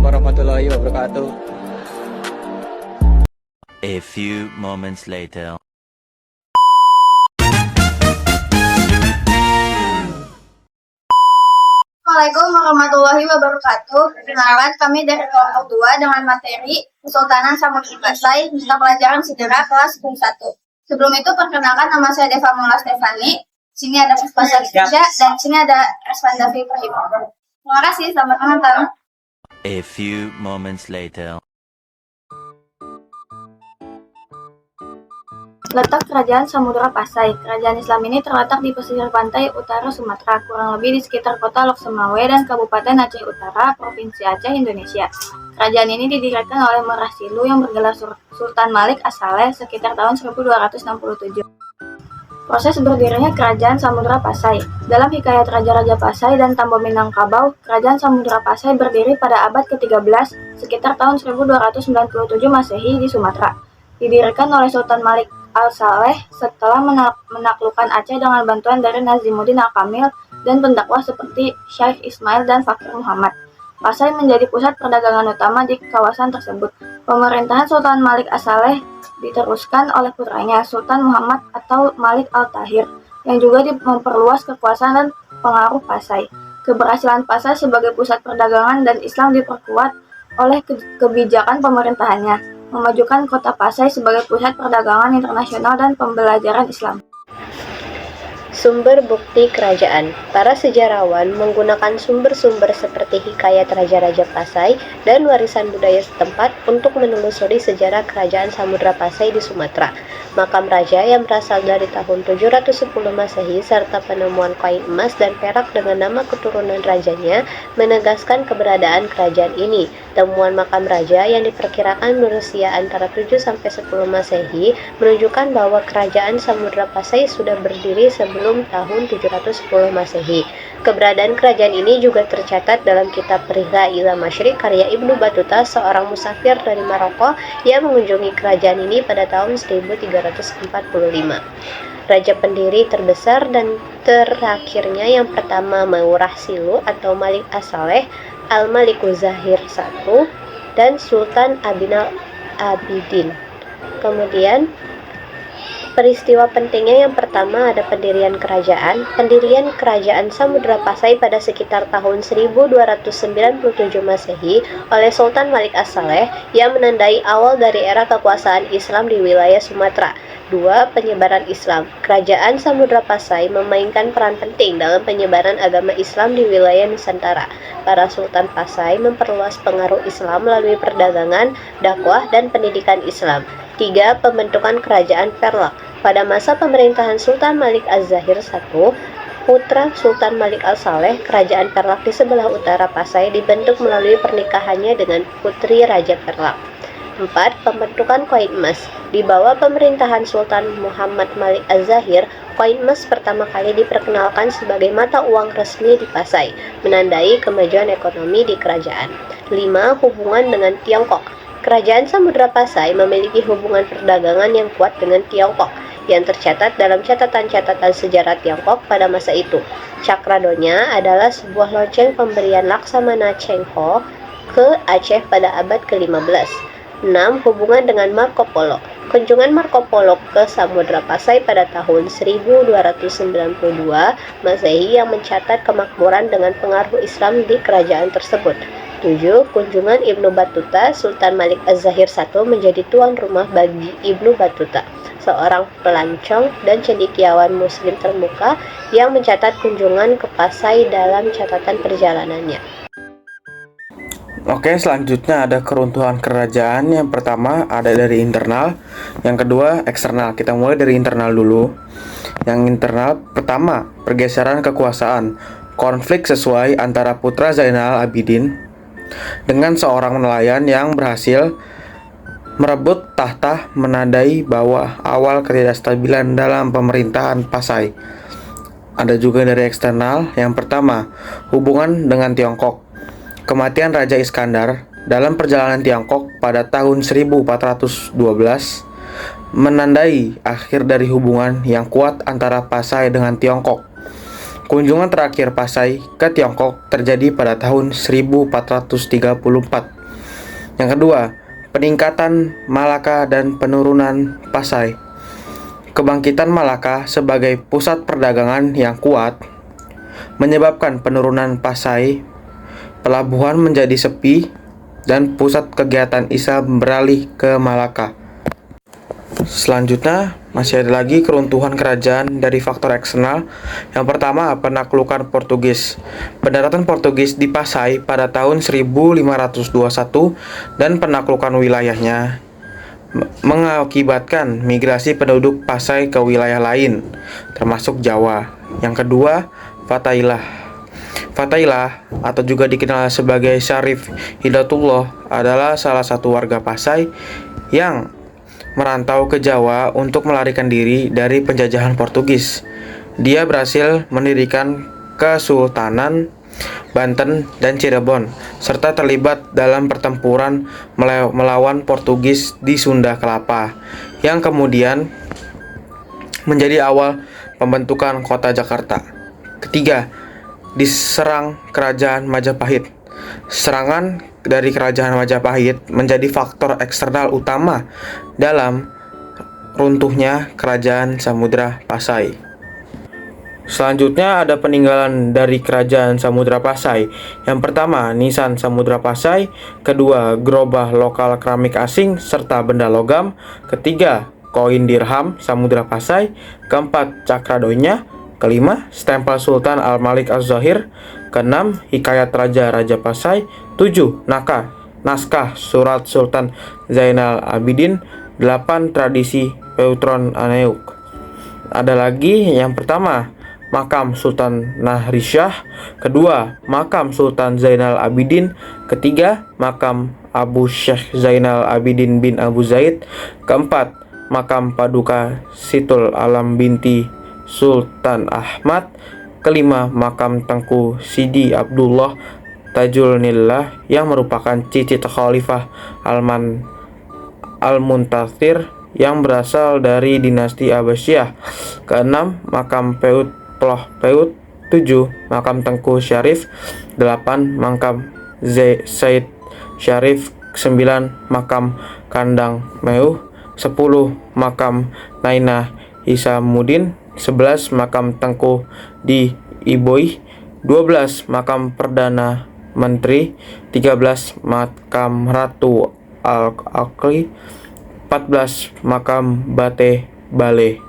warahmatullahi wabarakatuh. A few moments later. Assalamualaikum warahmatullahi wabarakatuh. Perkenalkan, kami dari kelompok 2 dengan materi Kesultanan Samudra Pasai, mata pelajaran sejarah kelas 1. Sebelum itu, perkenalkan, nama saya Deva Mula Stefani. Sini ada Puspa Salisha dan sini ada Reswandavi Ibrahim. Terima kasih, selamat menonton. A few moments later. Letak Kerajaan Samudra Pasai. Kerajaan Islam ini terletak di pesisir pantai utara Sumatera, kurang lebih di sekitar kota Lok Semawe dan Kabupaten Aceh Utara, Provinsi Aceh, Indonesia. Kerajaan ini didirikan oleh Merah Silu yang bergelar Sultan Malik As-Saleh sekitar tahun 1267. Proses berdirinya Kerajaan Samudra Pasai. Dalam hikayat Raja-Raja Pasai dan Tambo Minangkabau, Kerajaan Samudra Pasai berdiri pada abad ke-13, sekitar tahun 1297 Masehi di Sumatera. Didirikan oleh Sultan Malik Al-Saleh setelah menaklukkan Aceh dengan bantuan dari Nazimuddin Al-Kamil dan pendakwah seperti Syekh Ismail dan Fakir Muhammad. Pasai menjadi pusat perdagangan utama di kawasan tersebut. Pemerintahan Sultan Malik As-Saleh diteruskan oleh putranya Sultan Muhammad atau Malik Al-Tahir yang juga memperluas kekuasaan dan pengaruh Pasai. Keberhasilan Pasai sebagai pusat perdagangan dan Islam diperkuat oleh kebijakan pemerintahannya, memajukan kota Pasai sebagai pusat perdagangan internasional dan pembelajaran Islam. Sumber bukti kerajaan. Para sejarawan menggunakan sumber-sumber seperti hikayat Raja-Raja Pasai dan warisan budaya setempat untuk menelusuri sejarah Kerajaan Samudra Pasai di Sumatera. Makam raja yang berasal dari tahun 710 Masehi serta penemuan koin emas dan perak dengan nama keturunan rajanya menegaskan keberadaan kerajaan ini. Temuan makam raja yang diperkirakan berusia antara 7-10 Masehi menunjukkan bahwa Kerajaan Samudra Pasai sudah berdiri sebelum tahun 710 Masehi. Keberadaan kerajaan ini juga tercatat dalam kitab Rihla ila Masyriq karya Ibnu Battuta, seorang musafir dari Maroko yang mengunjungi kerajaan ini pada tahun 1345. Raja pendiri terbesar dan terakhirnya yang pertama Merah Silu atau Malik As-Saleh, Al-Maliku Zahir I, dan Sultan Abinal Abidin. Kemudian peristiwa pentingnya yang pertama ada pendirian kerajaan. Pendirian Kerajaan Samudra Pasai pada sekitar tahun 1297 Masehi oleh Sultan Malik As-Saleh yang menandai awal dari era kekuasaan Islam di wilayah Sumatera. 2. Penyebaran Islam. Kerajaan Samudra Pasai memainkan peran penting dalam penyebaran agama Islam di wilayah Nusantara. Para Sultan Pasai memperluas pengaruh Islam melalui perdagangan, dakwah, dan pendidikan Islam. 3. Pembentukan Kerajaan Perlak. Pada masa pemerintahan Sultan Malik Az-Zahir I, putra Sultan Malik Al-Saleh, Kerajaan Perlak di sebelah utara Pasai dibentuk melalui pernikahannya dengan putri Raja Perlak. 4. Pembentukan koin emas. Di bawah pemerintahan Sultan Muhammad Malik Az-Zahir, koin emas pertama kali diperkenalkan sebagai mata uang resmi di Pasai, menandai kemajuan ekonomi di kerajaan. 5. Hubungan dengan Tiongkok. Kerajaan Samudra Pasai memiliki hubungan perdagangan yang kuat dengan Tiongkok, yang tercatat dalam catatan-catatan sejarah Tiongkok pada masa itu. Cakradonya adalah sebuah lonceng pemberian Laksamana Cheng Ho ke Aceh pada abad ke-15. 6. Hubungan dengan Marco Polo. Kunjungan Marco Polo ke Samudra Pasai pada tahun 1292 Masehi yang mencatat kemakmuran dengan pengaruh Islam di kerajaan tersebut. 7. Kunjungan Ibnu Battuta. Sultan Malik Az-Zahir I menjadi tuan rumah bagi Ibnu Battuta, seorang pelancong dan cendekiawan muslim termuka yang mencatat kunjungan ke Pasai dalam catatan perjalanannya. Oke, selanjutnya ada keruntuhan kerajaan. Yang pertama ada dari internal, yang kedua eksternal. Kita mulai dari internal dulu. Yang internal, pertama, pergeseran kekuasaan. Konflik sesuai antara putra Zainal Abidin dengan seorang nelayan yang berhasil merebut tahta, menandai bahwa awal ketidakstabilan dalam pemerintahan Pasai. Ada juga dari eksternal. Yang pertama, hubungan dengan Tiongkok. Kematian Raja Iskandar dalam perjalanan Tiongkok pada tahun 1412 menandai akhir dari hubungan yang kuat antara Pasai dengan Tiongkok. Kunjungan terakhir Pasai ke Tiongkok terjadi pada tahun 1434. Yang kedua, peningkatan Malaka dan penurunan Pasai. Kebangkitan Malaka sebagai pusat perdagangan yang kuat menyebabkan penurunan Pasai, pelabuhan menjadi sepi, dan pusat kegiatan Islam beralih ke Malaka. Selanjutnya, masih ada lagi keruntuhan kerajaan dari faktor eksternal. Yang pertama, penaklukan Portugis. Pendaratan Portugis di Pasai pada tahun 1521 dan penaklukan wilayahnya mengakibatkan migrasi penduduk Pasai ke wilayah lain, termasuk Jawa. Yang kedua, Fatailah. Fatailah, atau juga dikenal sebagai Syarif Hidayatullah, adalah salah satu warga Pasai yang merantau ke Jawa untuk melarikan diri dari penjajahan Portugis. Dia berhasil mendirikan Kesultanan Banten dan Cirebon, serta terlibat dalam pertempuran melawan Portugis di Sunda Kelapa, yang kemudian menjadi awal pembentukan kota Jakarta. Ketiga, diserang Kerajaan Majapahit. Serangan dari Kerajaan Majapahit menjadi faktor eksternal utama dalam runtuhnya Kerajaan Samudra Pasai. Selanjutnya ada peninggalan dari Kerajaan Samudra Pasai. Yang pertama, nisan Samudra Pasai. Kedua, gerobak lokal keramik asing serta benda logam. Ketiga, koin dirham Samudra Pasai. Keempat, cakradonya. Kelima, stempel Sultan Al-Malik Az-Zahir. Keenam, hikayat Raja-Raja Pasai. 7. Naskah Surat Sultan Zainal Abidin. 8. Tradisi Peutron Aneuk. Ada lagi yang pertama, makam Sultan Nahrisyah. Kedua, makam Sultan Zainal Abidin. Ketiga, makam Abu Syekh Zainal Abidin bin Abu Zaid. Keempat, makam Paduka Situl Alam binti Sultan Ahmad. Kelima, makam Tengku Sidi Abdullah Tajul Nillah yang merupakan cicit Khalifah Al-Muntathir yang berasal dari dinasti Abbasiyah. Keenam, makam Ploh Peut. 7. Makam Tengku Syarif. 8. Makam Said Syarif. 9. Makam Kandang Meuh. 10. Makam Naina Hisamuddin. 11. Makam Tengku di Iboi. 12. Makam Perdana Menteri. 13. Makam Ratu Al-Aqli. 14. Makam Bate Bale.